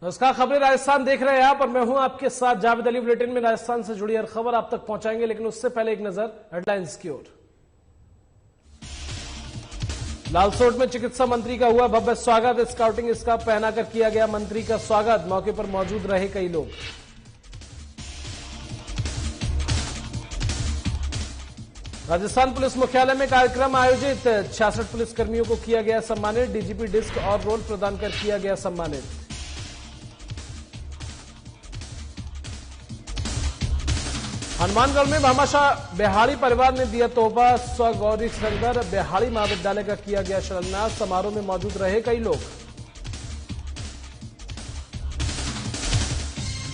नमस्कार, खबरें राजस्थान देख रहे हैं आप और मैं हूं आपके साथ जावेद अली। बुलेटिन में राजस्थान से जुड़ी हर खबर आप तक पहुंचाएंगे, लेकिन उससे पहले एक नजर हेडलाइंस की ओर। लालसोट में चिकित्सा मंत्री का हुआ भव्य स्वागत। स्काउटिंग स्कार्फ पहनाकर किया गया मंत्री का स्वागत। मौके पर मौजूद रहे कई लोग। राजस्थान पुलिस मुख्यालय में कार्यक्रम आयोजित। 66 पुलिसकर्मियों को किया गया सम्मानित। डीजीपी डिस्क और रोल प्रदान कर किया गया सम्मानित। हनुमानगढ़ में भामाशाह बिहाड़ी परिवार ने दिया तोहफा। स्व गौरी शंकर बिहाड़ी महाविद्यालय का किया गया शिलान्यास। समारोह में मौजूद रहे कई लोग।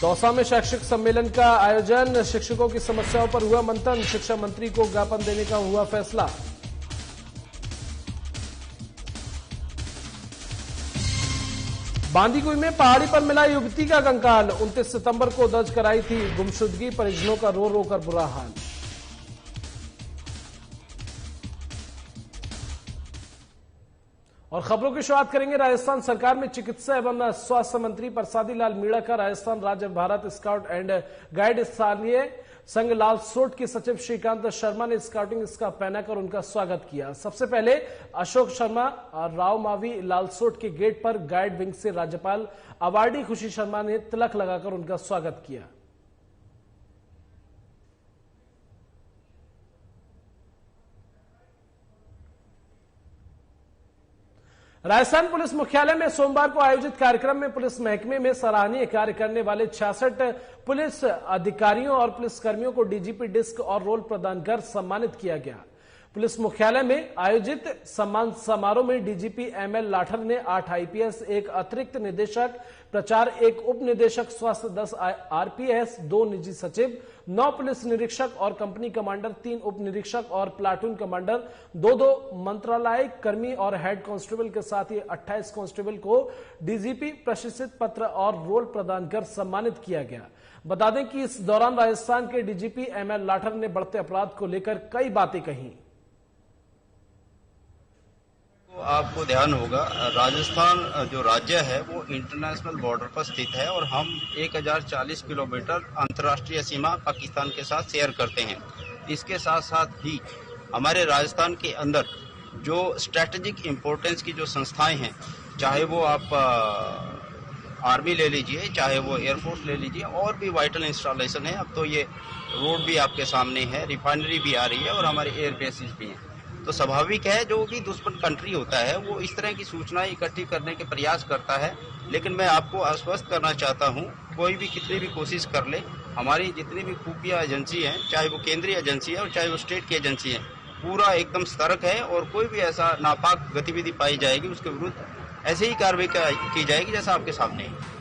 दौसा में शैक्षिक सम्मेलन का आयोजन। शिक्षकों की समस्याओं पर हुआ मंथन। शिक्षा मंत्री को ज्ञापन देने का हुआ फैसला। बांदीकुई में पहाड़ी पर मिला युवती का कंकाल। 29 सितंबर को दर्ज कराई थी गुमशुदगी। परिजनों का रो रो कर बुरा हाल। और खबरों की शुरुआत करेंगे राजस्थान सरकार में चिकित्सा एवं स्वास्थ्य मंत्री प्रसादी लाल मीणा का। राजस्थान राज्य भारत स्काउट एंड गाइड स्थानीय संघ लालसोट के सचिव श्रीकांत शर्मा ने स्काउटिंग स्कार्फ पहनाकर उनका स्वागत किया। सबसे पहले अशोक शर्मा और राव मावी लालसोट के गेट पर गाइड विंग से राज्यपाल अवार्डी खुशी शर्मा ने तिलक लगाकर उनका स्वागत किया। राजस्थान पुलिस मुख्यालय में सोमवार को आयोजित कार्यक्रम में पुलिस महकमे में सराहनीय कार्य करने वाले 66 पुलिस अधिकारियों और पुलिसकर्मियों को डीजीपी डिस्क और रोल प्रदान कर सम्मानित किया गया। पुलिस मुख्यालय में आयोजित सम्मान समारोह में डीजीपी एमएल लाठर ने 8 आईपीएस, 1 अतिरिक्त निदेशक प्रचार, 1 उप निदेशक स्वास्थ्य, 10 आरपीएस, 2 निजी सचिव, 9 पुलिस निरीक्षक और कंपनी कमांडर, 3 उप निरीक्षक और प्लाटून कमांडर, 2 मंत्रालय कर्मी और हेड कांस्टेबल के साथ ही 28 कांस्टेबल को डीजीपी प्रशस्ति पत्र और रोल प्रदान कर सम्मानित किया गया। बता दें कि इस दौरान राजस्थान के डीजीपी एमएल लाठर ने बढ़ते अपराध को लेकर कई बातें कही। आपको ध्यान होगा, राजस्थान जो राज्य है वो इंटरनेशनल बॉर्डर पर स्थित है और हम 1040 किलोमीटर अंतर्राष्ट्रीय सीमा पाकिस्तान के साथ शेयर करते हैं। इसके साथ साथ ही हमारे राजस्थान के अंदर जो स्ट्रेटेजिक इम्पोर्टेंस की जो संस्थाएं हैं, चाहे वो आप आर्मी ले लीजिए, चाहे वो एयरफोर्स ले लीजिए, और भी वाइटल इंस्टॉलेशन है। अब तो ये रोड भी आपके सामने है, रिफाइनरी भी आ रही है और हमारे एयर बेसिस भी हैं। तो स्वाभाविक है, जो भी दुश्मन कंट्री होता है वो इस तरह की सूचनाएं इकट्ठी करने के प्रयास करता है। लेकिन मैं आपको आश्वस्त करना चाहता हूं, कोई भी कितनी भी कोशिश कर ले, हमारी जितनी भी खुफिया एजेंसी हैं, चाहे वो केंद्रीय एजेंसी है और चाहे वो स्टेट की एजेंसी है, पूरा एकदम सतर्क है और कोई भी ऐसा नापाक गतिविधि पाई जाएगी उसके विरुद्ध ऐसे ही कार्रवाई की जाएगी जैसा आपके सामने है।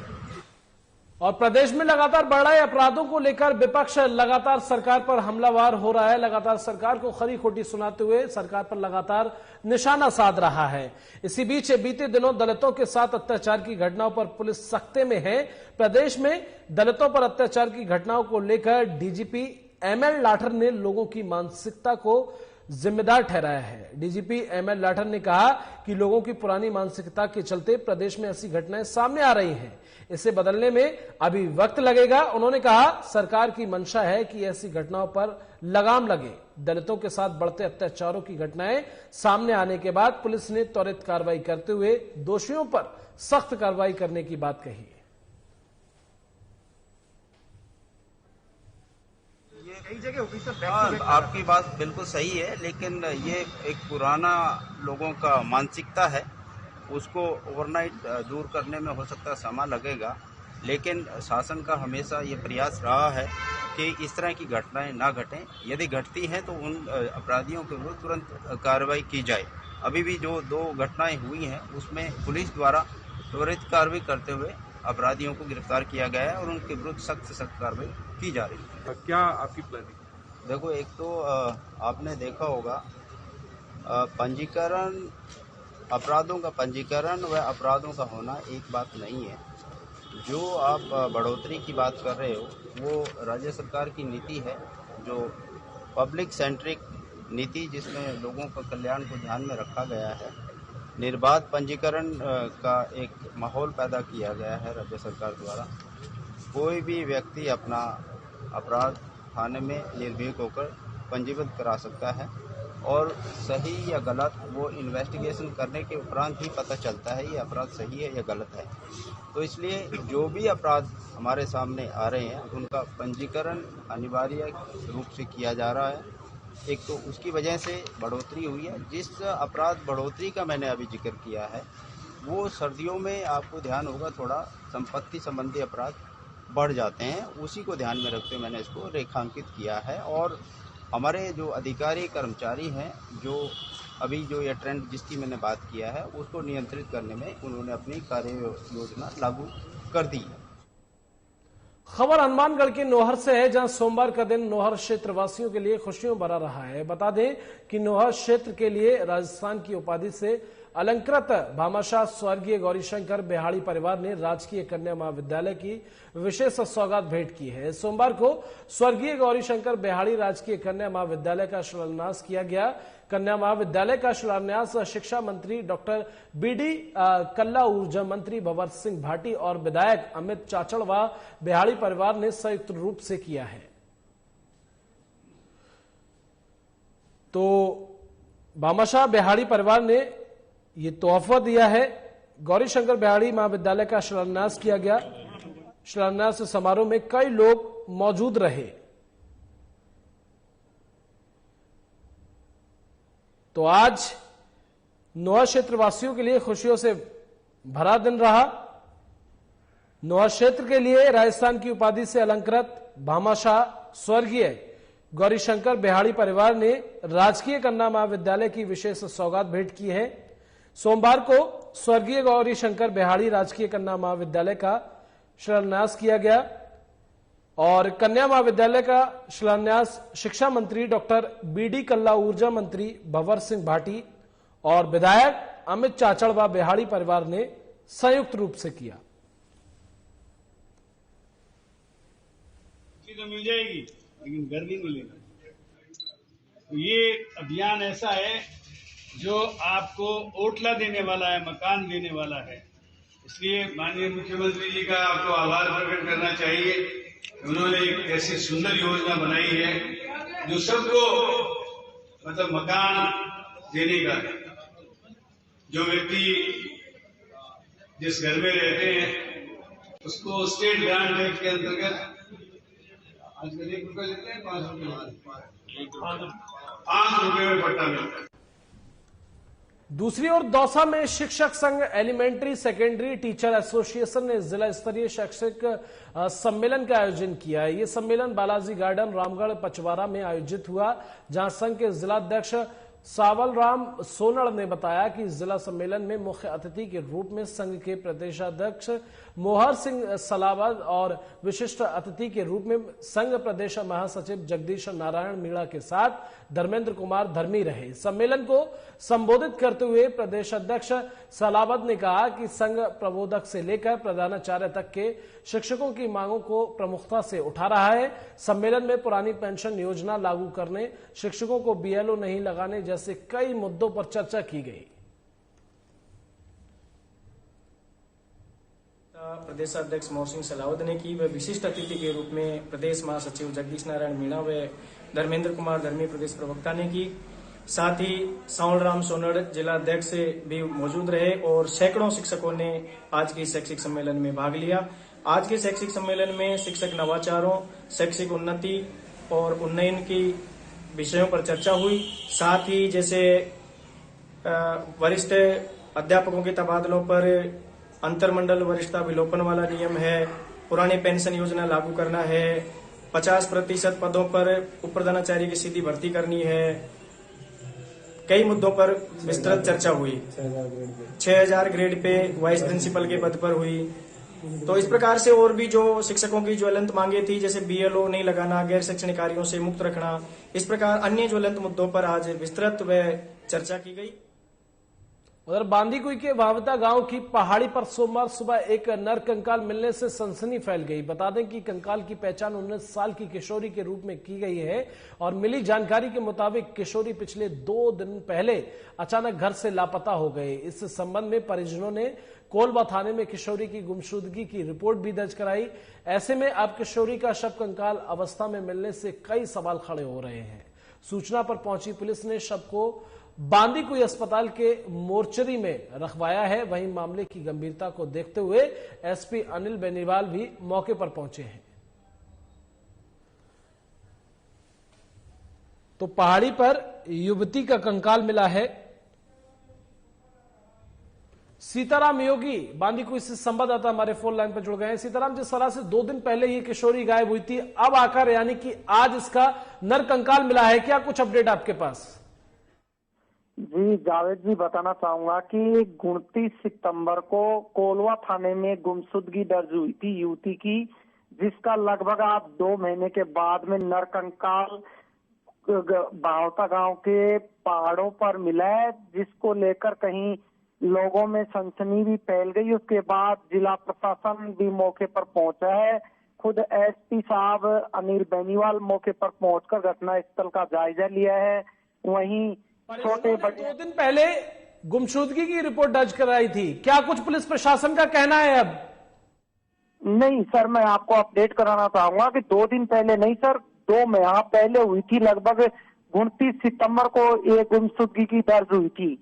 और प्रदेश में लगातार बढ़ रहे अपराधों को लेकर विपक्ष लगातार सरकार पर हमलावर हो रहा है। लगातार सरकार को खरी खोटी सुनाते हुए सरकार पर लगातार निशाना साध रहा है। इसी बीच बीते दिनों दलितों के साथ अत्याचार की घटनाओं पर पुलिस सख्ते में है। प्रदेश में दलितों पर अत्याचार की घटनाओं को लेकर डीजीपी एमएल लाठर ने लोगों की मानसिकता को जिम्मेदार ठहराया है। डीजीपी एमएल लाठर ने कहा कि लोगों की पुरानी मानसिकता के चलते प्रदेश में ऐसी घटनाएं सामने आ रही हैं। इसे बदलने में अभी वक्त लगेगा। उन्होंने कहा, सरकार की मंशा है कि ऐसी घटनाओं पर लगाम लगे। दलितों के साथ बढ़ते अत्याचारों की घटनाएं सामने आने के बाद पुलिस ने त्वरित कार्रवाई करते हुए दोषियों पर सख्त कार्रवाई करने की बात कही। आपकी बात बिल्कुल सही है, लेकिन ये एक पुराना लोगों का मानसिकता है, उसको ओवरनाइट दूर करने में हो सकता है समय लगेगा। लेकिन शासन का हमेशा ये प्रयास रहा है कि इस तरह की घटनाएं ना घटें। यदि घटती हैं तो उन अपराधियों के विरुद्ध तुरंत कार्रवाई की जाए। अभी भी जो 2 घटनाएं हुई हैं उसमें पुलिस द्वारा त्वरित कार्रवाई करते हुए अपराधियों को गिरफ्तार किया गया है और उनके विरुद्ध सख्त से सख्त कार्रवाई की जा रही है। क्या आपकी प्लानिंग? देखो, एक तो आपने देखा होगा, पंजीकरण, अपराधों का पंजीकरण व अपराधों का होना एक बात नहीं है। जो आप बढ़ोतरी की बात कर रहे हो वो राज्य सरकार की नीति है, जो पब्लिक सेंट्रिक नीति, जिसमें लोगों का कल्याण को ध्यान में रखा गया है। निर्बाध पंजीकरण का एक माहौल पैदा किया गया है राज्य सरकार द्वारा। कोई भी व्यक्ति अपना अपराध थाने में निर्भीक होकर पंजीबद्ध करा सकता है और सही या गलत वो इन्वेस्टिगेशन करने के उपरांत ही पता चलता है ये अपराध सही है या गलत है। तो इसलिए जो भी अपराध हमारे सामने आ रहे हैं उनका पंजीकरण अनिवार्य रूप से किया जा रहा है। एक तो उसकी वजह से बढ़ोतरी हुई है। जिस अपराध बढ़ोतरी का मैंने अभी जिक्र किया है वो सर्दियों में आपको ध्यान होगा थोड़ा संपत्ति संबंधी अपराध बढ़ जाते हैं, उसी को ध्यान में रखते हुए मैंने इसको रेखांकित किया है। और हमारे जो अधिकारी कर्मचारी हैं जो अभी जो ये ट्रेंड जिसकी मैंने बात किया है उसको नियंत्रित करने में उन्होंने अपनी कार्य योजना लागू कर दी है। खबर हनुमानगढ़ के नौहर से है, जहां सोमवार का दिन नौहर क्षेत्र वासियों के लिए खुशियों भरा रहा है। बता दें कि नौहर क्षेत्र के लिए राजस्थान की उपाधि से अलंकृत भामाशाह स्वर्गीय गौरीशंकर बेहाड़ी परिवार ने राजकीय कन्या महाविद्यालय की विशेष सौगात भेंट की है। सोमवार को स्वर्गीय गौरीशंकर बेहाड़ी राजकीय कन्या महाविद्यालय का शिलान्यास किया गया। कन्या महाविद्यालय का शिलान्यास शिक्षा मंत्री डॉक्टर बीडी कल्ला, ऊर्जा मंत्री भंवर सिंह भाटी और विधायक अमित चाचड़ व बेहाड़ी परिवार ने संयुक्त रूप से किया है। तो भामाशाह बेहाड़ी परिवार ने ये तोहफा दिया है। गौरीशंकर बेहाड़ी महाविद्यालय का शिलान्यास किया गया। शिलान्यास समारोह में कई लोग मौजूद रहे। तो आज नौहर क्षेत्र वासियों के लिए खुशियों से भरा दिन रहा। नौहर क्षेत्र के लिए राजस्थान की उपाधि से अलंकृत भामाशाह स्वर्गीय गौरीशंकर बेहाड़ी परिवार ने राजकीय कन्या महाविद्यालय की विशेष सौगात भेंट की है। सोमवार को स्वर्गीय गौरीशंकर बेहाड़ी राजकीय कन्या महाविद्यालय का शिलान्यास किया गया और कन्या महाविद्यालय का शिलान्यास शिक्षा मंत्री डॉक्टर बीडी कल्ला, ऊर्जा मंत्री भंवर सिंह भाटी और विधायक अमित चाचड़ व बेहाड़ी परिवार ने संयुक्त रूप से किया। तो मिल जाएगी लेकिन घर नहीं मिलेगा। तो ये अभियान ऐसा है जो आपको ओटला देने वाला है, मकान देने वाला है। इसलिए माननीय मुख्यमंत्री जी का आपको आभार प्रकट करना चाहिए। उन्होंने एक ऐसी सुंदर योजना बनाई है जो सबको मतलब मकान देने का। जो व्यक्ति जिस घर में रहते हैं उसको स्टेट ग्रांट एक्ट के अंतर्गत आजकल 1 रुपये लेते हैं, 5 रुपये में पट्टा मिलता है। दूसरी ओर दौसा में शिक्षक संघ एलिमेंट्री सेकेंडरी टीचर एसोसिएशन ने जिला स्तरीय शैक्षिक सम्मेलन का आयोजन किया है। ये सम्मेलन बालाजी गार्डन रामगढ़ पचवारा में आयोजित हुआ, जहां संघ के जिलाध्यक्ष सावल राम सोनड़ ने बताया कि जिला सम्मेलन में मुख्य अतिथि के रूप में संघ के प्रदेशाध्यक्ष मोहर सिंह सलावत और विशिष्ट अतिथि के रूप में संघ प्रदेश महासचिव जगदीश नारायण मीणा के साथ धर्मेंद्र कुमार धर्मी रहे। सम्मेलन को संबोधित करते हुए प्रदेशाध्यक्ष सलावत ने कहा कि संघ प्रबोधक से लेकर प्रधानाचार्य तक के शिक्षकों की मांगों को प्रमुखता से उठा रहा है। सम्मेलन में पुरानी पेंशन योजना लागू करने, शिक्षकों को बीएलओ नहीं लगाने जैसे कई मुद्दों पर चर्चा की गई। प्रदेशाध्यक्ष मोहर सिंह सलावत ने की। वे विशिष्ट अतिथि के रूप में प्रदेश महासचिव जगदीश नारायण मीणा व धर्मेंद्र कुमार धर्मी प्रदेश प्रवक्ता ने की। साथ ही सावल राम सोनड़ जिलाध्यक्ष भी मौजूद रहे और सैकड़ों शिक्षकों ने आज के शैक्षिक सम्मेलन में भाग लिया। आज के शैक्षिक सम्मेलन में शिक्षक नवाचारों, शैक्षिक उन्नति और उन्नयन की विषयों पर चर्चा हुई। साथ ही जैसे वरिष्ठ अध्यापकों के तबादलों पर अंतरमंडल वरिष्ठता विलोपन वाला नियम है, पुरानी पेंशन योजना लागू करना है, 50% पदों पर उप प्रधानाचार्य की सीधी भर्ती करनी है। कई मुद्दों पर विस्तृत चर्चा हुई। 6000 ग्रेड पे वाइस प्रिंसिपल के पद पर हुई। तो इस प्रकार से और भी जो शिक्षकों की ज्वलंत मांगे थी, जैसे बीएलओ नहीं लगाना, गैर शैक्षणिक कार्यों से मुक्त रखना, इस प्रकार अन्य ज्वलंत मुद्दों पर आज विस्तृत व चर्चा की गई। उधर बांदीकुई के वावता गांव की पहाड़ी पर सोमवार सुबह एक नर कंकाल मिलने से सनसनी फैल गई। बता दें कि कंकाल की पहचान 19 साल की किशोरी के रूप में की गई है और मिली जानकारी के मुताबिक किशोरी पिछले 2 दिन पहले अचानक घर से लापता हो गए। इस संबंध में परिजनों ने कोलबा थाने में किशोरी की गुमशुदगी की रिपोर्ट भी दर्ज कराई। ऐसे में अब किशोरी का शव कंकाल अवस्था में मिलने से कई सवाल खड़े हो रहे हैं। सूचना पर पहुंची पुलिस ने शव को बांदीकुई अस्पताल के मोर्चरी में रखवाया है। वहीं मामले की गंभीरता को देखते हुए एसपी अनिल बेनीवाल भी मौके पर पहुंचे हैं। तो पहाड़ी पर युवती का कंकाल मिला है। सीताराम योगी बांदीकुई से संवाददाता हमारे फोन लाइन पर जुड़ गए हैं। सीताराम, जिस तरह से 2 दिन पहले ये किशोरी गायब हुई थी, अब आकर यानी कि आज इसका नर कंकाल मिला है, क्या कुछ अपडेट आपके पास? जी जावेद जी, बताना चाहूंगा कि 29 सितंबर को कोलवा थाने में गुमशुदगी दर्ज हुई थी युवती की, जिसका लगभग आप 2 महीने के बाद में नर कंकाल बावता गांव के पहाड़ों पर मिला है, जिसको लेकर कहीं लोगों में सनसनी भी फैल गई। उसके बाद जिला प्रशासन भी मौके पर पहुंचा है। खुद एसपी साहब अनिल बेनीवाल मौके पर पहुंचकर घटना स्थल का जायजा लिया है। वहीं छोटे बड़े 2 दिन पहले गुमशुदगी की रिपोर्ट दर्ज कराई थी, क्या कुछ पुलिस प्रशासन का कहना है अब? नहीं सर, मैं आपको अपडेट कराना चाहूंगा कि 2 दिन पहले नहीं सर, 2 माह पहले हुई थी। लगभग 29 सितंबर को ये गुमशुदगी की दर्ज हुई थी।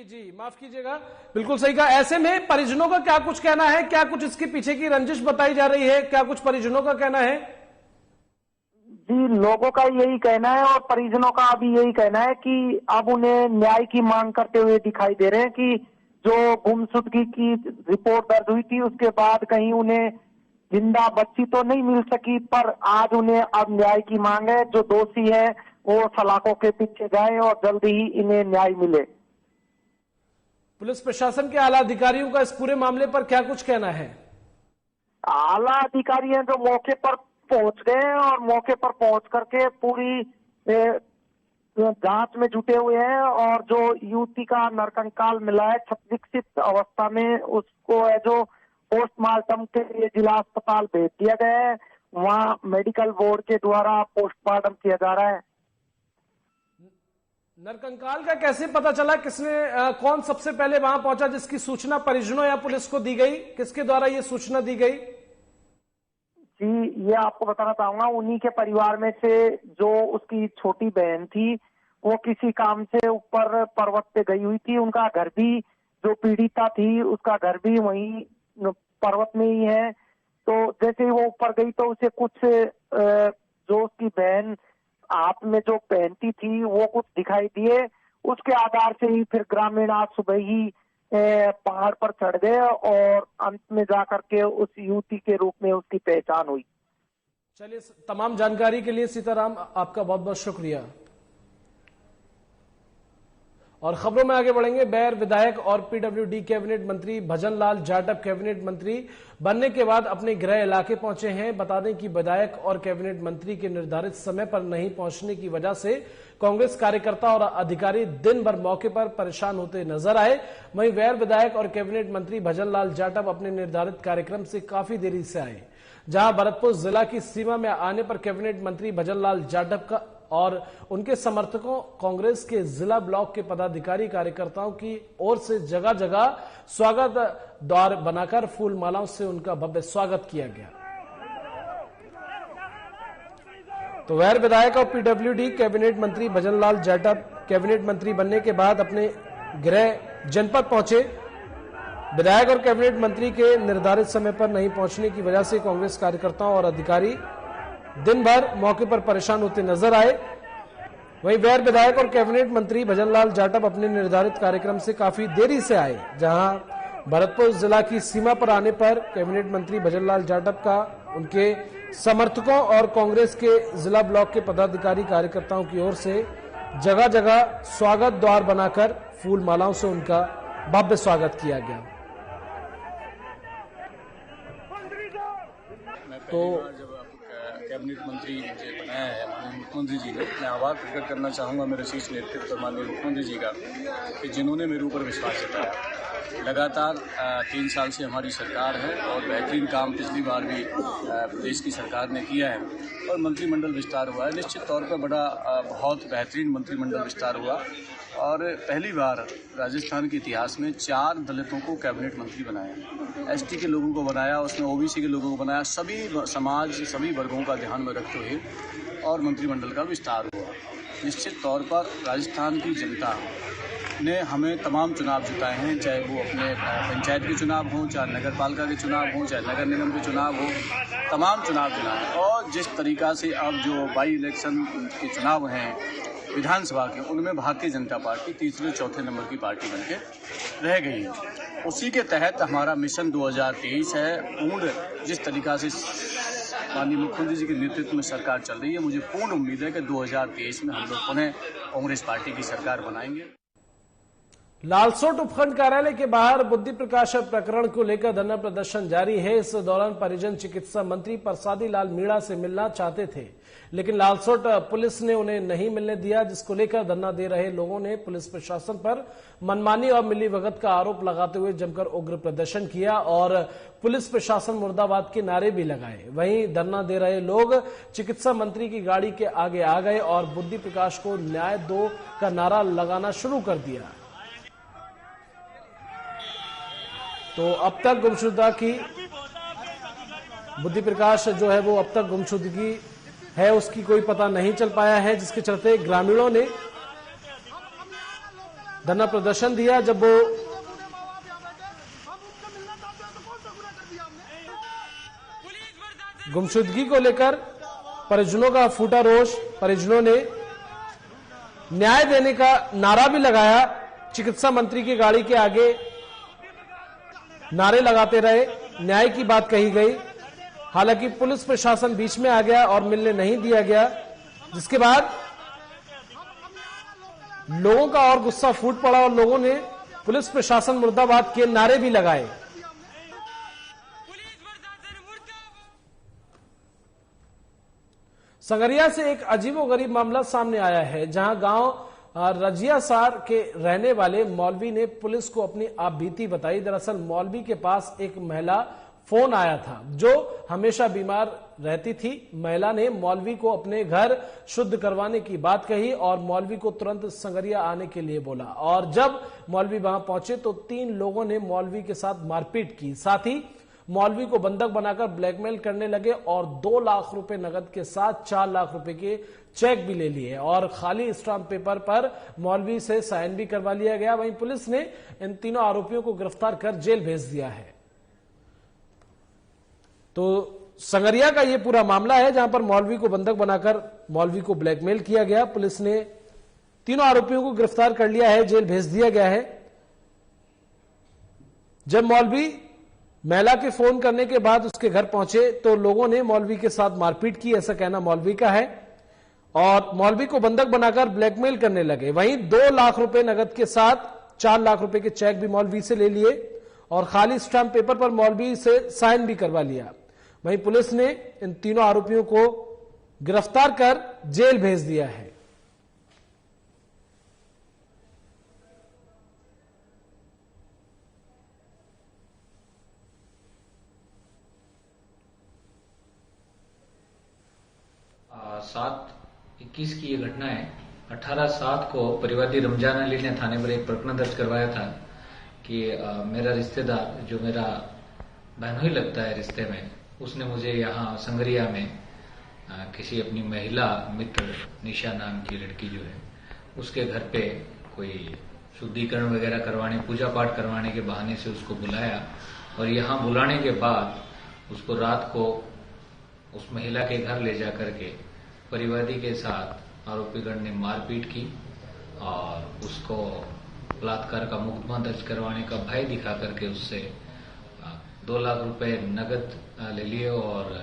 जी माफ कीजिएगा, बिल्कुल सही कहा। ऐसे में परिजनों का क्या कुछ कहना है? क्या कुछ इसके पीछे की रंजिश बताई जा रही है? क्या कुछ परिजनों का कहना है? जी, लोगों का यही कहना है और परिजनों का भी यही कहना है कि अब उन्हें न्याय की मांग करते हुए दिखाई दे रहे हैं कि जो गुमशुदगी की रिपोर्ट दर्ज हुई थी उसके बाद कहीं उन्हें जिंदा बच्ची तो नहीं मिल सकी, पर आज उन्हें अब न्याय की मांग है। जो दोषी है वो सलाखों के पीछे जाए और जल्दी ही इन्हें न्याय मिले। पुलिस प्रशासन के आला अधिकारियों का इस पूरे मामले पर क्या कुछ कहना है? आला अधिकारी हैं जो मौके पर पहुंच गए हैं और मौके पर पहुंच करके पूरी जांच में जुटे हुए हैं और जो युवती का नरकंकाल मिला है विकसित अवस्था में, उसको है जो पोस्टमार्टम के लिए जिला अस्पताल भेज दिया गया है। वहाँ मेडिकल बोर्ड के द्वारा पोस्टमार्टम किया जा रहा है। नरकंकाल का कैसे पता चला? किसने कौन सबसे पहले वहां पहुंचा जिसकी सूचना परिजनों या पुलिस को दी गई? किसके द्वारा ये सूचना दी गई? जी, ये आपको बताना चाहूंगा, उन्हीं के परिवार में से जो उसकी छोटी बहन थी वो किसी काम से ऊपर पर्वत पे गई हुई थी। उनका घर भी, जो पीड़िता थी उसका घर भी वहीं पर्वत में ही है। तो जैसे ही वो ऊपर गई तो उसे कुछ जो उसकी बहन हाथ में जो पहनती थी वो कुछ दिखाई दिए। उसके आधार से ही फिर ग्रामीण आज सुबह ही पहाड़ पर चढ़ गए और अंत में जाकर के उस युवती के रूप में उसकी पहचान हुई। चलिए, तमाम जानकारी के लिए सीताराम आपका बहुत बहुत शुक्रिया। और खबरों में आगे बढ़ेंगे। बेर विधायक और पीडब्ल्यूडी कैबिनेट मंत्री भजन लाल जाटव कैबिनेट मंत्री बनने के बाद अपने गृह इलाके पहुंचे हैं। बता दें कि विधायक और कैबिनेट मंत्री के निर्धारित समय पर नहीं पहुंचने की वजह से कांग्रेस कार्यकर्ता और अधिकारी दिन भर मौके पर परेशान होते नजर आए। वहीं बेर विधायक और कैबिनेट मंत्री भजन लाल जाटव अपने निर्धारित कार्यक्रम से काफी देरी से आए। जहां भरतपुर जिला की सीमा में आने पर कैबिनेट मंत्री भजन लाल जाटव का और उनके समर्थकों, कांग्रेस के जिला ब्लॉक के पदाधिकारी कार्यकर्ताओं की ओर से जगह जगह स्वागत द्वार बनाकर फूल मालाओं से उनका भव्य स्वागत किया गया। तो वैर विधायक और पीडब्ल्यूडी कैबिनेट मंत्री भजन लाल जाटव कैबिनेट मंत्री बनने के बाद अपने गृह जनपद पहुंचे। विधायक और कैबिनेट मंत्री के निर्धारित समय पर नहीं पहुंचने की वजह से कांग्रेस कार्यकर्ताओं और अधिकारी दिन भर मौके पर परेशान होते नजर आए। वहीं बेर विधायक और कैबिनेट मंत्री भजन लाल जाटव अपने निर्धारित कार्यक्रम से काफी देरी से आए। जहां भरतपुर जिला की सीमा पर आने पर कैबिनेट मंत्री भजन लाल जाटव का उनके समर्थकों और कांग्रेस के जिला ब्लॉक के पदाधिकारी कार्यकर्ताओं की ओर से जगह जगह स्वागत द्वार बनाकर फूल मालाओं से उनका भव्य स्वागत किया गया। तो कैबिनेट मंत्री मुझे बनाया है माननीय मुख्यमंत्री जी ने, मैं आभार प्रकट करना चाहूँगा मेरे शीर्ष नेतृत्व माननीय मुख्यमंत्री जी का कि जिन्होंने मेरे ऊपर विश्वास जताया। लगातार 3 साल से हमारी सरकार है और बेहतरीन काम पिछली बार भी प्रदेश की सरकार ने किया है और मंत्रिमंडल विस्तार हुआ है। निश्चित तौर पर बहुत बेहतरीन मंत्रिमंडल विस्तार हुआ और पहली बार राजस्थान के इतिहास में 4 दलितों को कैबिनेट मंत्री बनाया, एसटी के लोगों को बनाया, उसमें ओबीसी के लोगों को बनाया, सभी समाज सभी वर्गों का ध्यान में रखते हुए और मंत्रिमंडल का विस्तार हुआ। निश्चित तौर पर राजस्थान की जनता ने हमें तमाम चुनाव जिताए हैं, चाहे वो अपने पंचायत के चुनाव हों, चाहे नगर पालिका के चुनाव हों, चाहे नगर निगम के चुनाव हो, तमाम चुनाव जिताए। और जिस तरीका से अब जो बाई इलेक्शन के चुनाव हैं विधानसभा के, उनमें भारतीय जनता पार्टी तीसरे चौथे नंबर की पार्टी बनके रह गई है। उसी के तहत हमारा मिशन 2023 है। पूर्ण जिस तरीका से माननीय मुख्यमंत्री जी के नेतृत्व में सरकार चल रही है, मुझे पूर्ण उम्मीद है कि 2023 में हम लोग पुनः कांग्रेस पार्टी की सरकार बनाएंगे। लालसोट उपखंड कार्यालय के बाहर बुद्धि प्रकाश प्रकरण को लेकर धरना प्रदर्शन जारी है। इस दौरान परिजन चिकित्सा मंत्री प्रसादी लाल मीणा से मिलना चाहते थे, लेकिन लालसोट पुलिस ने उन्हें नहीं मिलने दिया, जिसको लेकर धरना दे रहे लोगों ने पुलिस प्रशासन पर मनमानी और मिलीभगत का आरोप लगाते हुए जमकर उग्र प्रदर्शन किया और पुलिस प्रशासन मुर्दाबाद के नारे भी लगाए। वहीं धरना दे रहे लोग चिकित्सा मंत्री की गाड़ी के आगे आ गए और बुद्धि प्रकाश को न्याय दो का नारा लगाना शुरू कर दिया। तो अब तक गुमशुदा की बुद्धि प्रकाश जो है वो अब तक गुमशुदगी है उसकी कोई पता नहीं चल पाया है, जिसके चलते ग्रामीणों ने धरना प्रदर्शन दिया। जब वो गुमशुदगी को लेकर परिजनों का फूटा रोष, परिजनों ने न्याय देने का नारा भी लगाया। चिकित्सा मंत्री की गाड़ी के आगे नारे लगाते रहे, न्याय की बात कही गई। हालांकि पुलिस प्रशासन बीच में आ गया और मिलने नहीं दिया गया, जिसके बाद लोगों का और गुस्सा फूट पड़ा और लोगों ने पुलिस प्रशासन मुर्दाबाद के नारे भी लगाए। संगरिया से एक अजीबोगरीब मामला सामने आया है, जहां गांव रजियासार के रहने वाले मौलवी ने पुलिस को अपनी आपबीती बताई। दरअसल मौलवी के पास एक महिला फोन आया था जो हमेशा बीमार रहती थी। महिला ने मौलवी को अपने घर शुद्ध करवाने की बात कही और मौलवी को तुरंत संगरिया आने के लिए बोला। और जब मौलवी वहां पहुंचे तो 3 लोगों ने मौलवी के साथ मारपीट की, साथ ही मौलवी को बंधक बनाकर ब्लैकमेल करने लगे और 2 लाख रुपए नगद के साथ 4 लाख रुपए के चेक भी ले लिए और खाली स्टाम्प पेपर पर मौलवी से साइन भी करवा लिया गया। वहीं पुलिस ने इन तीनों आरोपियों को गिरफ्तार कर जेल भेज दिया है। तो संगरिया का यह पूरा मामला है, जहां पर मौलवी को बंधक बनाकर मौलवी को ब्लैकमेल किया गया। पुलिस ने तीनों आरोपियों को गिरफ्तार कर लिया है, जेल भेज दिया गया है। जब मौलवी महिला के फोन करने के बाद उसके घर पहुंचे तो लोगों ने मौलवी के साथ मारपीट की, ऐसा कहना मौलवी का है, और मौलवी को बंधक बनाकर ब्लैकमेल करने लगे। वहीं 2 लाख रुपए नगद के साथ 4 लाख रुपए के चेक भी मौलवी से ले लिए और खाली स्टाम्प पेपर पर मौलवी से साइन भी करवा लिया। वहीं पुलिस ने इन तीनों आरोपियों को गिरफ्तार कर जेल भेज दिया है। सात 21 की ये घटना है। 18/7 को परिवादी रमजान अली ने थाने पर एक प्रकरण दर्ज करवाया था कि मेरा रिश्तेदार, जो मेरा बहनोई लगता है रिश्ते में, उसने मुझे यहाँ संगरिया में किसी अपनी महिला मित्र निशा नाम की लड़की जो है उसके घर पे कोई शुद्धिकरण वगैरह करवाने, पूजा पाठ करवाने के बहाने से उसको बुलाया और यहाँ बुलाने के बाद उसको रात को उस महिला के घर ले जा करके परिवादी के साथ आरोपीगण ने मारपीट की और उसको बलात्कार का मुकदमा दर्ज करवाने का भय दिखा करके उससे 2 लाख रुपए नगद ले लिए और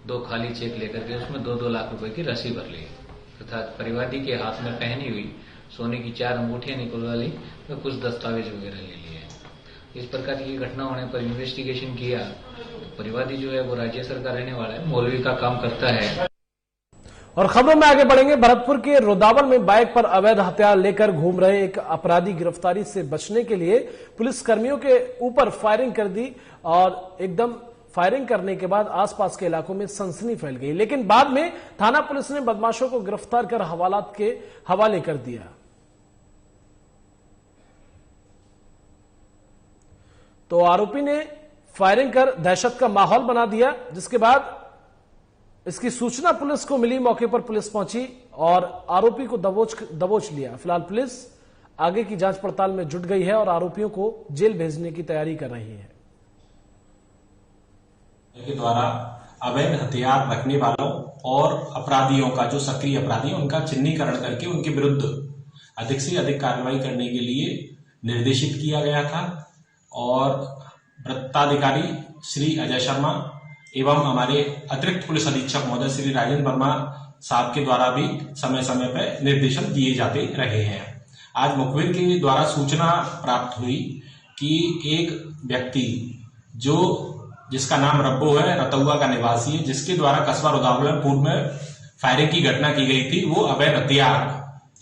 2 खाली चेक लेकर के उसमें 2-2 लाख रुपए की राशि भर ली तथा परिवादी के हाथ में पहनी हुई सोने की 4 अंगूठियां निकलवा ली और कुछ दस्तावेज वगैरह ले लिए। इस प्रकार की घटना होने पर इन्वेस्टिगेशन किया तो परिवादी जो है वो राज्य सरकार रहने वाला है, मौलवी का काम करता है। और खबरों में आगे बढ़ेंगे। भरतपुर के रोदावल में बाइक पर अवैध हथियार लेकर घूम रहे एक अपराधी गिरफ्तारी से बचने के लिए पुलिस कर्मियों के ऊपर फायरिंग कर दी और एकदम फायरिंग करने के बाद आसपास के इलाकों में सनसनी फैल गई, लेकिन बाद में थाना पुलिस ने बदमाशों को गिरफ्तार कर हवालात के हवाले कर दिया। तो आरोपी ने फायरिंग कर दहशत का माहौल बना दिया, जिसके बाद इसकी सूचना पुलिस को मिली। मौके पर पुलिस पहुंची और आरोपी को दबोच लिया। फिलहाल पुलिस आगे की जांच पड़ताल में जुट गई है और आरोपियों को जेल भेजने की तैयारी कर रही है। के द्वारा अवैध हथियार रखने वालों और अपराधियों का, जो सक्रिय अपराधी, उनका चिन्हीकरण करके उनके विरुद्ध अधिक से अधिक कार्रवाई करने के लिए निर्देशित किया गया था और वृत्ताधिकारी श्री अजय शर्मा एवं हमारे अतिरिक्त पुलिस अधीक्षक महोदय श्री राजेंद्र वर्मा साहब के द्वारा भी समय समय पर निर्देशन दिए जाते रहे हैं। आज मुखबिर के द्वारा सूचना प्राप्त हुई कि एक व्यक्ति जिसका नाम रब्बो है, रतुआ का निवासी है, जिसके द्वारा कस्बा रोदावल पूर्व में फायरिंग की घटना की गई थी, वो अवैध हथियार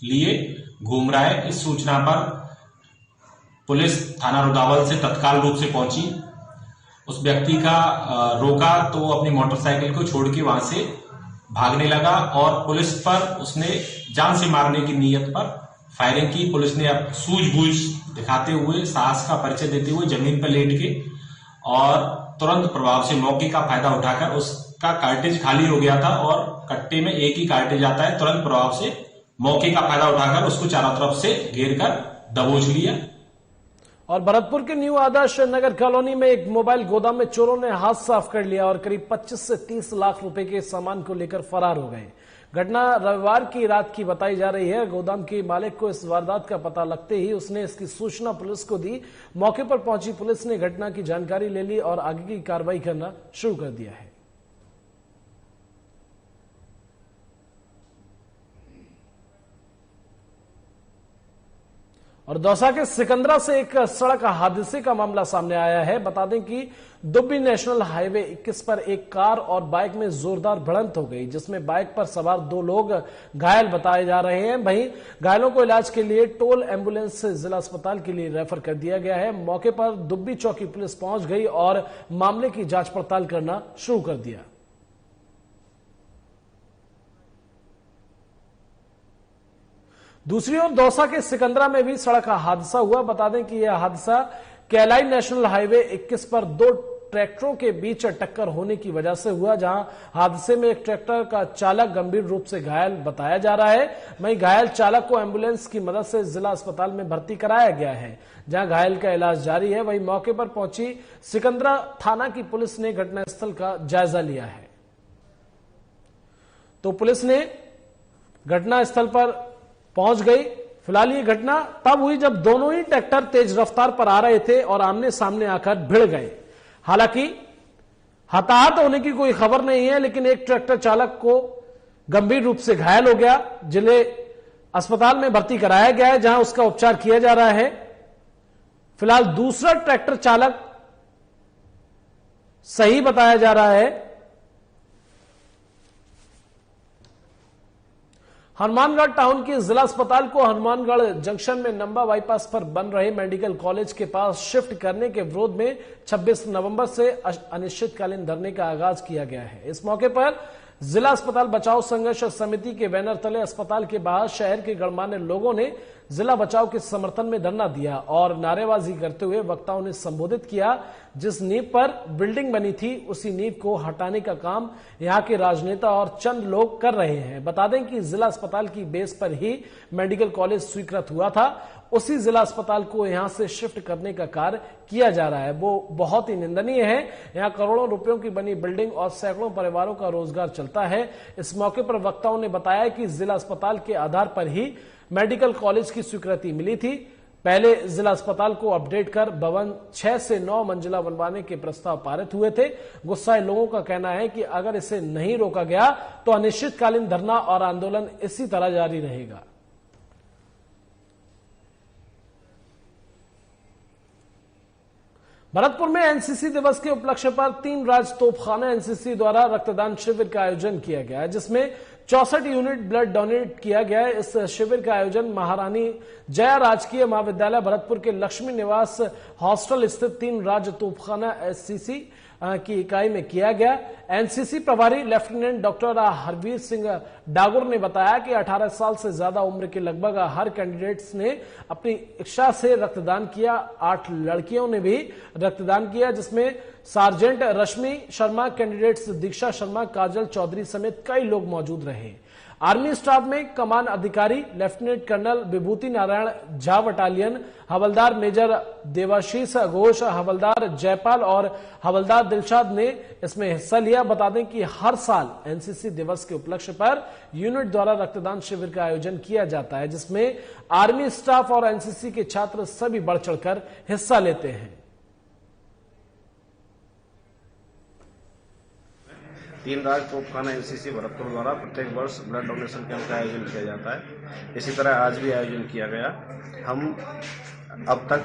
लिए घूम रहा है। इस सूचना पर पुलिस थाना रोदावल से तत्काल रूप से पहुंची, उस व्यक्ति का रोका तो वो अपनी मोटरसाइकिल को छोड़ के वहां से भागने लगा और पुलिस पर उसने जान से मारने की नीयत पर फायरिंग की। पुलिस ने अब सूझबूझ दिखाते हुए, साहस का परिचय देते हुए जमीन पर लेट के और तुरंत प्रभाव से मौके का फायदा उठाकर, उसका कार्टेज खाली हो गया था और कट्टे में एक ही कार्टेज आता है, तुरंत प्रभाव से मौके का फायदा उठाकर उसको चारों तरफ से घेर कर दबोच लिया। और भरतपुर के न्यू आदर्श नगर कॉलोनी में एक मोबाइल गोदाम में चोरों ने हाथ साफ कर लिया और करीब 25 से 30 लाख रुपए के सामान को लेकर फरार हो गए। घटना रविवार की रात की बताई जा रही है। गोदाम के मालिक को इस वारदात का पता लगते ही उसने इसकी सूचना पुलिस को दी। मौके पर पहुंची पुलिस ने घटना की जानकारी ले ली और आगे की कार्रवाई करना शुरू कर दिया है। और दौसा के सिकंदरा से एक सड़क हादसे का मामला सामने आया है। बता दें कि दुब्बी नेशनल हाईवे 21 पर एक कार और बाइक में जोरदार भिड़ंत हो गई, जिसमें बाइक पर सवार 2 लोग घायल बताए जा रहे हैं। वहीं घायलों को इलाज के लिए टोल एम्बुलेंस से जिला अस्पताल के लिए रेफर कर दिया गया है। मौके पर दुब्बी चौकी पुलिस पहुंच गई और मामले की जांच पड़ताल करना शुरू कर दिया। दूसरी ओर दौसा के सिकंदरा में भी सड़क हादसा हुआ। बता दें कि यह हादसा कैलाई नेशनल हाईवे 21 पर 2 ट्रैक्टरों के बीच टक्कर होने की वजह से हुआ, जहां हादसे में एक ट्रैक्टर का चालक गंभीर रूप से घायल बताया जा रहा है। वहीं घायल चालक को एम्बुलेंस की मदद से जिला अस्पताल में भर्ती कराया गया है, जहां घायल का इलाज जारी है। वहीं मौके पर पहुंची सिकंदरा थाना की पुलिस ने घटनास्थल का जायजा लिया है। तो पुलिस ने घटनास्थल पर पहुंच गई। फिलहाल ये घटना तब हुई जब दोनों ही ट्रैक्टर तेज रफ्तार पर आ रहे थे और आमने सामने आकर भिड़ गए। हालांकि हताहत होने की कोई खबर नहीं है, लेकिन एक ट्रैक्टर चालक को गंभीर रूप से घायल हो गया, जिले अस्पताल में भर्ती कराया गया है, जहां उसका उपचार किया जा रहा है। फिलहाल दूसरा ट्रैक्टर चालक सही बताया जा रहा है। हनुमानगढ़ टाउन के जिला अस्पताल को हनुमानगढ़ जंक्शन में नंबा बाईपास पर बन रहे मेडिकल कॉलेज के पास शिफ्ट करने के विरोध में 26 नवंबर से अनिश्चितकालीन धरने का आगाज किया गया है। इस मौके पर जिला अस्पताल बचाओ संघर्ष समिति के बैनर तले अस्पताल के बाहर शहर के गणमान्य लोगों ने जिला बचाओ के समर्थन में धरना दिया और नारेबाजी करते हुए वक्ताओं ने संबोधित किया। जिस नींव पर बिल्डिंग बनी थी, उसी नींव को हटाने का काम यहां के राजनेता और चंद लोग कर रहे हैं। बता दें कि जिला अस्पताल की बेस पर ही मेडिकल कॉलेज स्वीकृत हुआ था, उसी जिला अस्पताल को यहां से शिफ्ट करने का कार्य किया जा रहा है, वो बहुत ही निंदनीय है। यहां करोड़ों रुपयों की बनी बिल्डिंग और सैकड़ों परिवारों का रोजगार चलता है। इस मौके पर वक्ताओं ने बताया कि जिला अस्पताल के आधार पर ही मेडिकल कॉलेज की स्वीकृति मिली थी। पहले जिला अस्पताल को अपडेट कर भवन 6 से 9 मंजिला बनवाने के प्रस्ताव पारित हुए थे। गुस्साए लोगों का कहना है कि अगर इसे नहीं रोका गया तो अनिश्चितकालीन धरना और आंदोलन इसी तरह जारी रहेगा। भरतपुर में एनसीसी दिवस के उपलक्ष्य पर 3 राज्य तोपखाना एनसीसी द्वारा रक्तदान शिविर का आयोजन किया गया है, जिसमें 64 यूनिट ब्लड डोनेट किया गया है। इस शिविर का आयोजन महारानी जया राजकीय महाविद्यालय भरतपुर के लक्ष्मी निवास हॉस्टल स्थित 3 राज्य तोपखाना एनसीसी की इकाई में किया गया। एनसीसी प्रभारी लेफ्टिनेंट डॉक्टर हरवीर सिंह डागुर ने बताया कि 18 साल से ज्यादा उम्र के लगभग हर कैंडिडेट्स ने अपनी इच्छा से रक्तदान किया। 8 लड़कियों ने भी रक्तदान किया, जिसमें सार्जेंट रश्मि शर्मा, कैंडिडेट्स दीक्षा शर्मा, काजल चौधरी समेत कई लोग मौजूद रहे। आर्मी स्टाफ में कमान अधिकारी लेफ्टिनेंट कर्नल विभूति नारायण झा बटालियन, हवलदार मेजर देवाशीष घोष, हवलदार जयपाल और हवलदार दिलशाद ने इसमें हिस्सा लिया। बता दें कि हर साल एनसीसी दिवस के उपलक्ष्य पर यूनिट द्वारा रक्तदान शिविर का आयोजन किया जाता है, जिसमें आर्मी स्टाफ और एनसीसी के छात्र सभी बढ़ चढ़कर हिस्सा लेते हैं। 3 राज्य तोपखाना एनसीसी भरतपुर द्वारा प्रत्येक वर्ष ब्लड डोनेशन कैंप का आयोजन किया जाता है। इसी तरह आज भी आयोजन किया गया। हम अब तक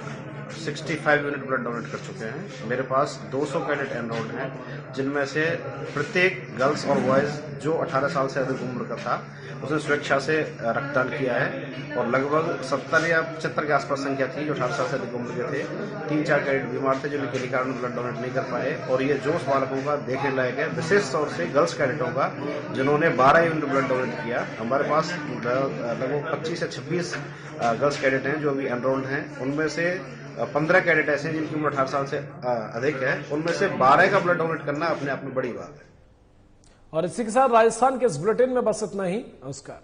65 यूनिट ब्लड डोनेट कर चुके हैं। मेरे पास 200 कैडेट एनरोल्ड हैं, जिनमें से प्रत्येक गर्ल्स और बॉयज जो 18 साल से अधिक उम्र का था उसने स्वेच्छा से रक्तदान किया है और लगभग 70 या 75 के आसपास संख्या थी जो 18 साल से अधिक उम्र के थे। 3-4 कैडेट बीमार थे जो निकली कारण ब्लड डोनेट नहीं कर पाए और ये जोश बालकों का देखने लायक है, विशेष तौर से गर्ल्स कैडेटों का जिन्होंने 12 यूनिट ब्लड डोनेट किया। हमारे पास लगभग 25 से 26 गर्ल्स कैडेट हैं जो अभी एनरोल्ड हैं। उनमें से 15 कैडेट ऐसे हैं जिनकी उम्र 18 साल से अधिक है। उनमें से 12 का ब्लड डोनेट करना अपने आप में बड़ी बात है। और इसी के साथ राजस्थान के इस बुलेटिन में बस इतना ही। नमस्कार।